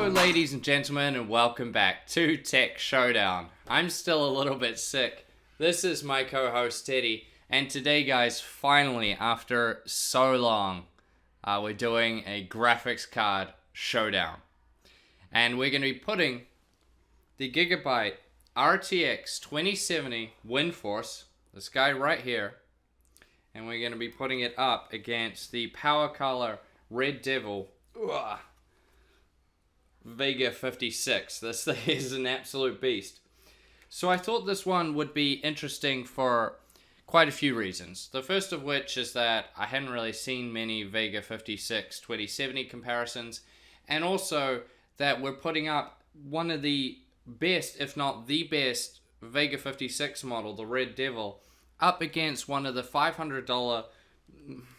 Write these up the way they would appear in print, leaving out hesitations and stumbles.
Hello ladies and gentlemen, and welcome back to Tech Showdown. I'm still a little bit sick. This is my co-host Teddy, and today guys, finally after so long, we're doing a graphics card showdown. And we're going to be putting the Gigabyte RTX2070 Windforce, this guy right here, and we're going to be putting it up against the Power Color Red Devil Vega 56. This thing is an absolute beast. So I thought this one would be interesting for quite a few reasons. The first of which is that I hadn't really seen many Vega 56 2070 comparisons, and also that we're putting up one of the best, if not the best, Vega 56 model, the Red Devil, up against one of the $500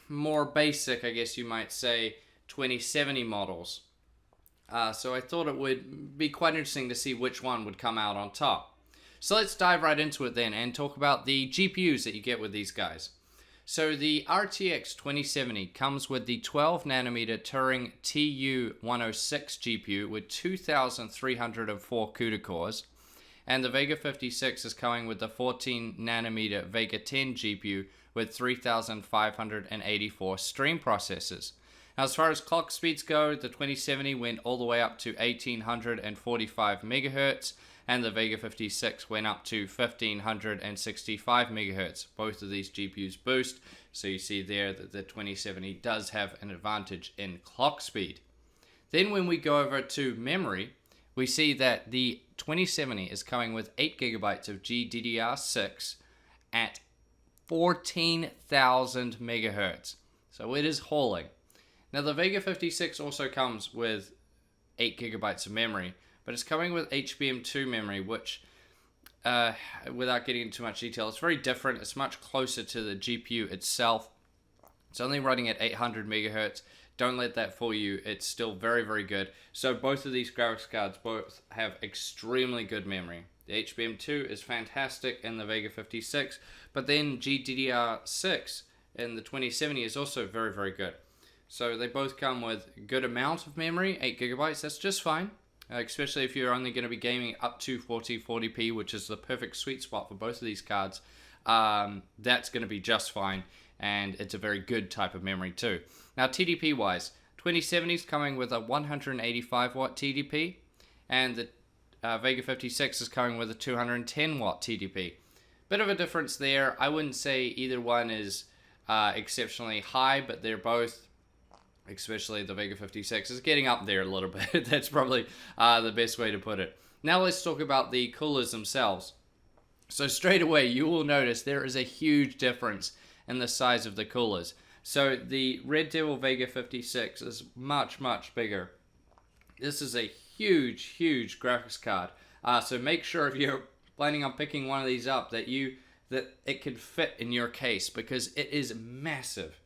more basic, I guess you might say, 2070 models. So I thought it would be quite interesting to see which one would come out on top. So let's dive right into it then and talk about the GPUs that you get with these guys. So the RTX 2070 comes with the 12nm Turing TU106 GPU with 2,304 CUDA cores, and the Vega 56 is coming with the 14nm Vega 10 GPU with 3,584 stream processors. Now, as far as clock speeds go, the 2070 went all the way up to 1845 MHz, and the Vega 56 went up to 1565 MHz. Both of these GPUs boost, so you see there that the 2070 does have an advantage in clock speed. Then when we go over to memory, we see that the 2070 is coming with 8GB of GDDR6 at 14,000 MHz. So it is hauling. Now the Vega 56 also comes with 8GB of memory, but it's coming with HBM2 memory, which, without getting into too much detail, it's very different. It's much closer to the GPU itself. It's only running at 800 MHz. Don't let that fool you. It's still very, very good. So both of these graphics cards both have extremely good memory. The HBM2 is fantastic in the Vega 56, but then GDDR6 in the 2070 is also very, very good. So they both come with a good amount of memory, 8GB, that's just fine. Especially if you're only going to be gaming up to 1440p, which is the perfect sweet spot for both of these cards. That's going to be just fine, and it's a very good type of memory too. Now TDP wise, 2070 is coming with a 185 watt TDP, and the Vega 56 is coming with a 210 watt TDP. Bit of a difference there. I wouldn't say either one is exceptionally high, but they're both, especially the Vega 56, is getting up there a little bit. That's probably the best way to put it. Now let's talk about the coolers themselves. So straight away you will notice there is a huge difference in the size of the coolers. So the Red Devil Vega 56 is much, much bigger. This is a huge, huge graphics card. So make sure if you're planning on picking one of these up that it can fit in your case, because it is massive.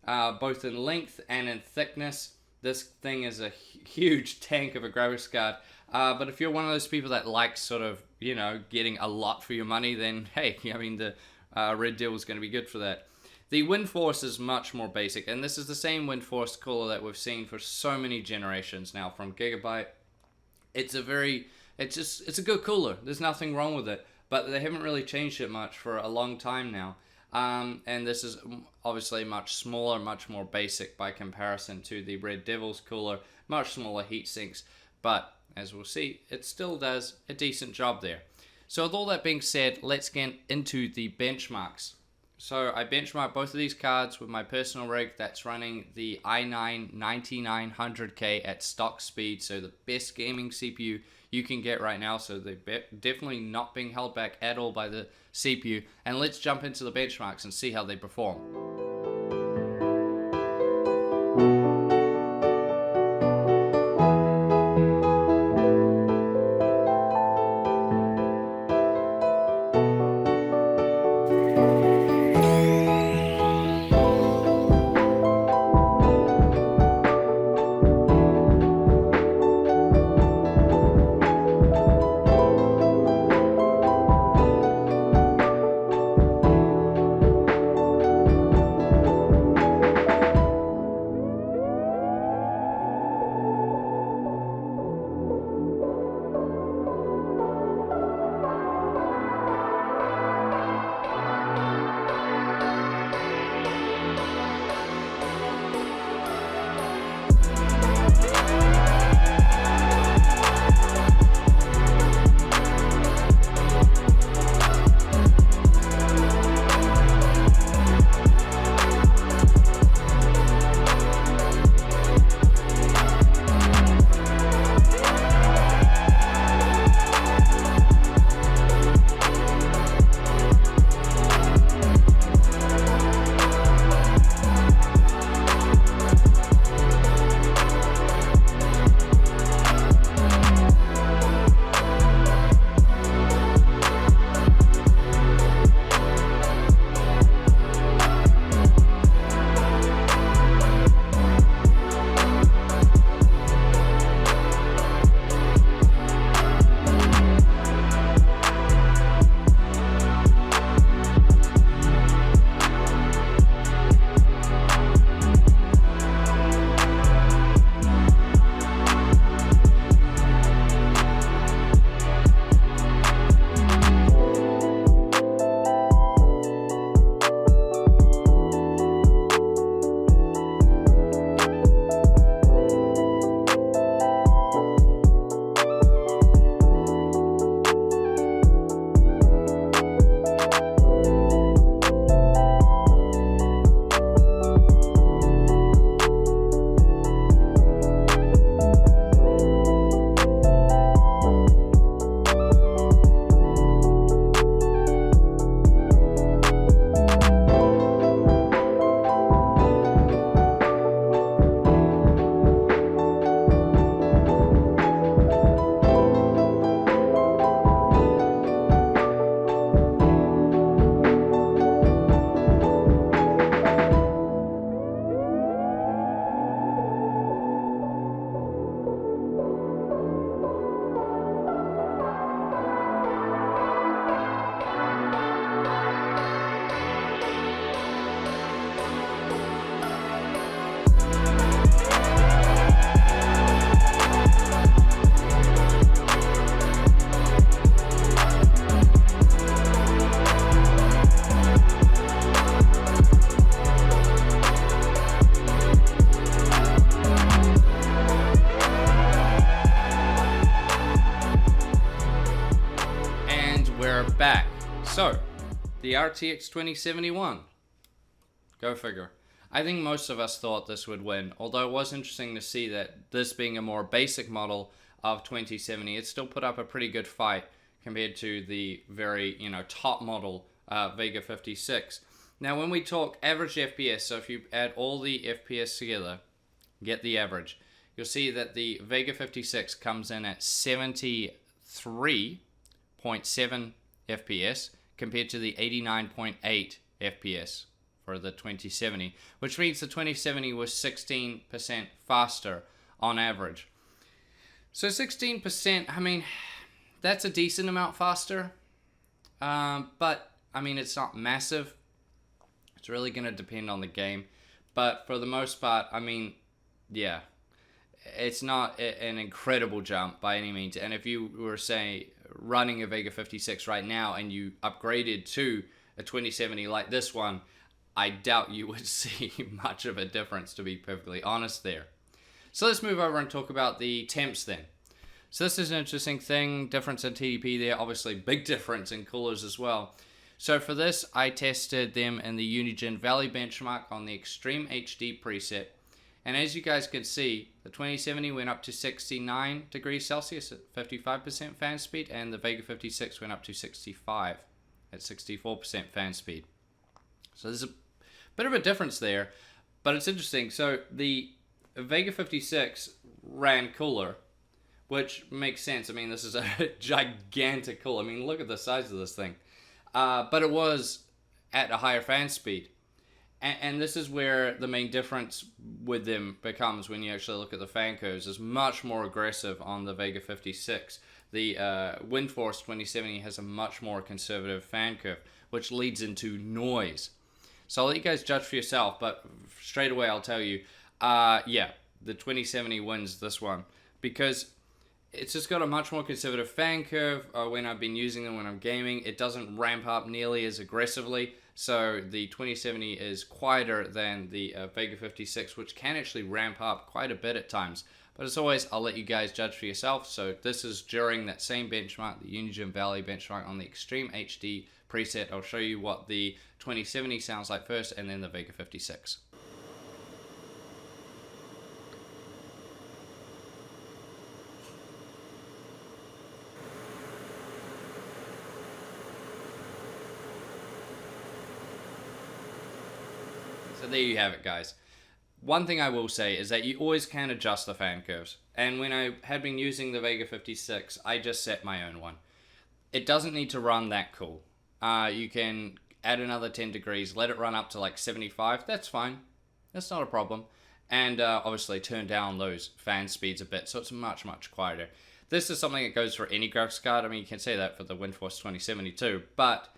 Both in length and in thickness. This thing is a huge tank of a graphics card. But if you're one of those people that likes sort of, getting a lot for your money, then hey, I mean, the Red Devil is going to be good for that. The Windforce is much more basic, and this is the same Windforce cooler that we've seen for so many generations now from Gigabyte. It's a good cooler. There's nothing wrong with it, but they haven't really changed it much for a long time now. And this is obviously much smaller, much more basic by comparison to the Red Devil's cooler, much smaller heat sinks, but as we'll see, it still does a decent job there. So with all that being said, let's get into the benchmarks. So I benchmarked both of these cards with my personal rig that's running the i9-9900K at stock speed, so the best gaming CPU you can get right now, so they're definitely not being held back at all by the CPU. And let's jump into the benchmarks and see how they perform. RTX2071. Go figure. I think most of us thought this would win, although it was interesting to see that this being a more basic model of 2070, it still put up a pretty good fight compared to the very, top model Vega 56. Now, when we talk average FPS, so if you add all the FPS together, get the average, you'll see that the Vega 56 comes in at 73.7 FPS compared to the 89.8 FPS for the 2070, which means the 2070 was 16% faster on average. So 16%, I mean, that's a decent amount faster, but I mean, it's not massive. It's really going to depend on the game, but for the most part, I mean, yeah, it's not an incredible jump by any means. And if you were, say, running a Vega 56 right now and you upgraded to a 2070 like this one, I doubt you would see much of a difference, to be perfectly honest there. So let's move over and talk about the temps then. So this is an interesting thing, difference in TDP there, obviously big difference in coolers as well. So for this, I tested them in the Unigine Valley benchmark on the Extreme HD preset. And as you guys can see, the 2070 went up to 69 degrees Celsius at 55% fan speed, and the Vega 56 went up to 65 at 64% fan speed. So there's a bit of a difference there, but it's interesting. So the Vega 56 ran cooler, which makes sense. I mean, this is a gigantic cooler. I mean, look at the size of this thing. But it was at a higher fan speed. And this is where the main difference with them becomes when you actually look at the fan curves. It's much more aggressive on the Vega 56. The Windforce 2070 has a much more conservative fan curve, which leads into noise. So I'll let you guys judge for yourself, but straight away I'll tell you, yeah, the 2070 wins this one because it's just got a much more conservative fan curve. When I've been using them when I'm gaming, it doesn't ramp up nearly as aggressively. So the 2070 is quieter than the Vega 56, which can actually ramp up quite a bit at times. But as always, I'll let you guys judge for yourself. So this is during that same benchmark, the Unigine Valley benchmark on the Extreme HD preset. I'll show you what the 2070 sounds like first, and then the Vega 56. So there you have it, guys. One thing I will say is that you always can adjust the fan curves. And when I had been using the Vega 56, I just set my own one. It doesn't need to run that cool. You can add another 10 degrees, let it run up to like 75. That's fine. That's not a problem. And obviously turn down those fan speeds a bit so it's much, much quieter. This is something that goes for any graphics card. I mean, you can say that for the Windforce 2070 too. But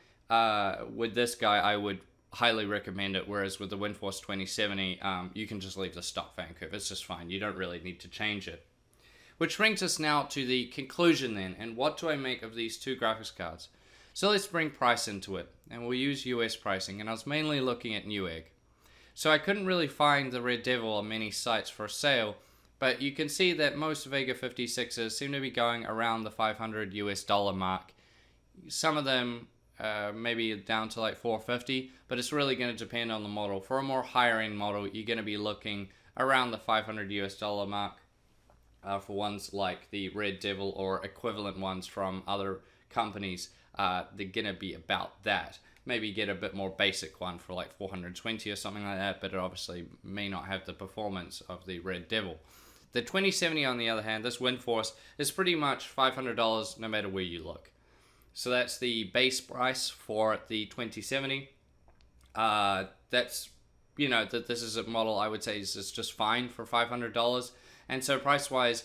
with this guy, I would highly recommend it, whereas with the Windforce 2070, you can just leave the stock fan curve. It's just fine. You don't really need to change it. Which brings us now to the conclusion then, and what do I make of these two graphics cards? So let's bring price into it, and we'll use US pricing, and I was mainly looking at Newegg. So I couldn't really find the Red Devil on many sites for sale, but you can see that most Vega 56s seem to be going around the $500 US mark. Some of them maybe down to like $450, but it's really going to depend on the model. For a more higher end model, you're going to be looking around the $500 US mark for ones like the Red Devil or equivalent ones from other companies. They're going to be about that. Maybe get a bit more basic one for like 420 or something like that, but it obviously may not have the performance of the Red Devil. The 2070, on the other hand, this Windforce is pretty much $500 no matter where you look. So that's the base price for the 2070. That's, that this is a model I would say is just fine for $500. And so price-wise,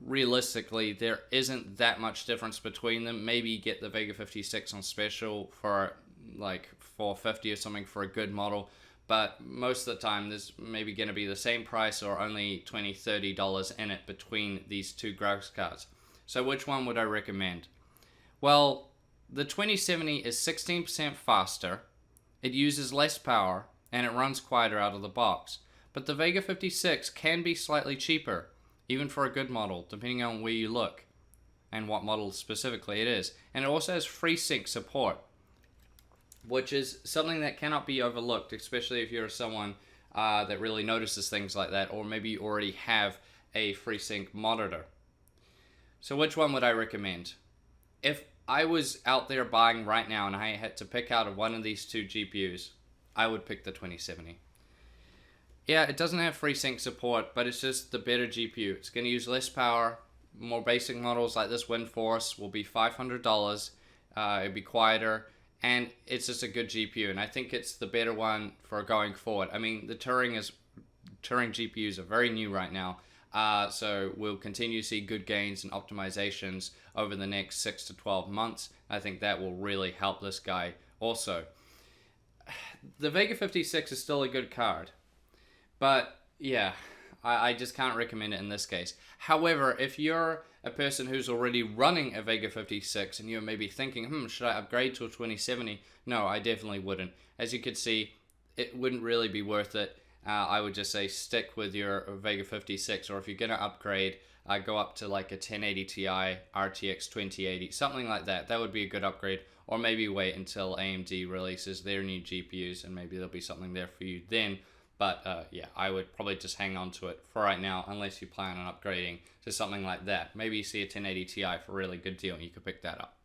realistically, there isn't that much difference between them. Maybe get the Vega 56 on special for like $450 or something for a good model. But most of the time, there's maybe going to be the same price or only $20, $30 in it between these two graphics cards. So which one would I recommend? Well, the 2070 is 16% faster, it uses less power, and it runs quieter out of the box. But the Vega 56 can be slightly cheaper, even for a good model, depending on where you look and what model specifically it is. And it also has FreeSync support. which is something that cannot be overlooked, especially if you're someone that really notices things like that, or maybe you already have a FreeSync monitor. So which one would I recommend? If I was out there buying right now and I had to pick out of one of these two GPUs, I would pick the 2070. Yeah, it doesn't have FreeSync support, but it's just the better GPU. It's going to use less power. More basic models like this Windforce will be $500. It'll be quieter, and it's just a good GPU, and I think it's the better one for going forward. I mean, the Turing GPUs are very new right now, so we'll continue to see good gains and optimizations over the next 6 to 12 months. I think that will really help this guy also. The Vega 56 is still a good card, but yeah, I just can't recommend it in this case. However, if you're a person who's already running a Vega 56 and you're maybe thinking, should I upgrade to a 2070? No, I definitely wouldn't. As you could see, it wouldn't really be worth it. I would just say stick with your Vega 56, or if you're going to upgrade, go up to like a 1080 Ti RTX 2080, something like that. That would be a good upgrade. Or maybe wait until AMD releases their new GPUs and maybe there'll be something there for you then. But yeah, I would probably just hang on to it for right now, unless you plan on upgrading to something like that. Maybe you see a 1080 Ti for a really good deal and you could pick that up.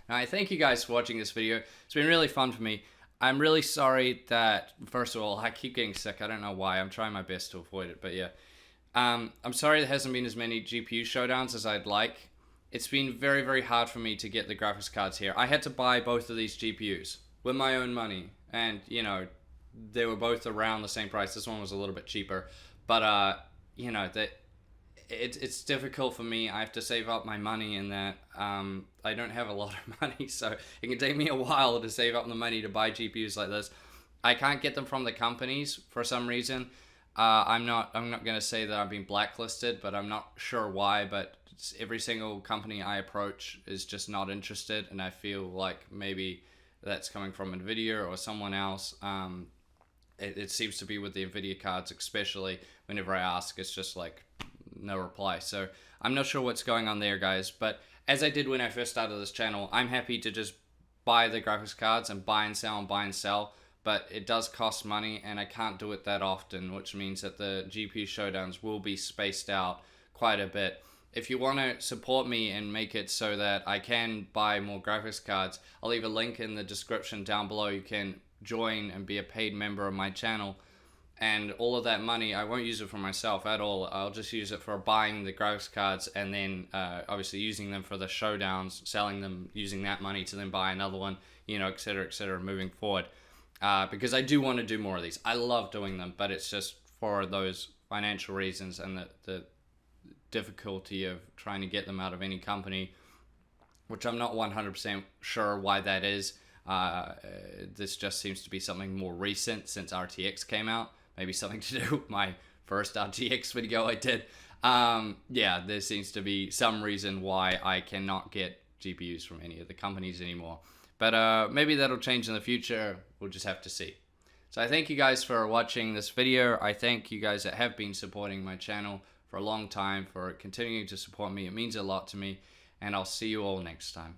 Now, I thank you guys for watching this video. It's been really fun for me. I'm really sorry that, first of all, I keep getting sick. I don't know why. I'm trying my best to avoid it, but yeah. I'm sorry there hasn't been as many GPU showdowns as I'd like. It's been very, very hard for me to get the graphics cards here. I had to buy both of these GPUs with my own money, and, you know, they were both around the same price. This one was a little bit cheaper, but you know, that it's difficult for me. I have to save up my money in that. I don't have a lot of money, so it can take me a while to save up the money to buy GPUs like this. I can't get them from the companies for some reason. I'm not gonna say that I've been blacklisted, but I'm not sure why. But every single company I approach is just not interested, and I feel like maybe that's coming from Nvidia or someone else. It seems to be with the Nvidia cards, especially whenever I ask, it's just like no reply. So I'm not sure what's going on there, guys. But as I did when I first started this channel, I'm happy to just buy the graphics cards and buy and sell and buy and sell. But it does cost money, and I can't do it that often, which means that the GPU showdowns will be spaced out quite a bit. If you want to support me and make it so that I can buy more graphics cards, I'll leave a link in the description down below. You can join and be a paid member of my channel, and all of that money, I won't use it for myself at all. I'll just use it for buying the graphics cards, and then obviously using them for the showdowns, selling them, using that money to then buy another one, you know, etc., moving forward. Because I do want to do more of these. I love doing them, but it's just for those financial reasons and the difficulty of trying to get them out of any company, which I'm not 100% sure why that is. This just seems to be something more recent since RTX came out. Maybe something to do with my first RTX video I did. Yeah, there seems to be some reason why I cannot get GPUs from any of the companies anymore. But maybe that'll change in the future. We'll just have to see. So I thank you guys for watching this video. I thank you guys that have been supporting my channel for a long time, for continuing to support me. It means a lot to me, and I'll see you all next time.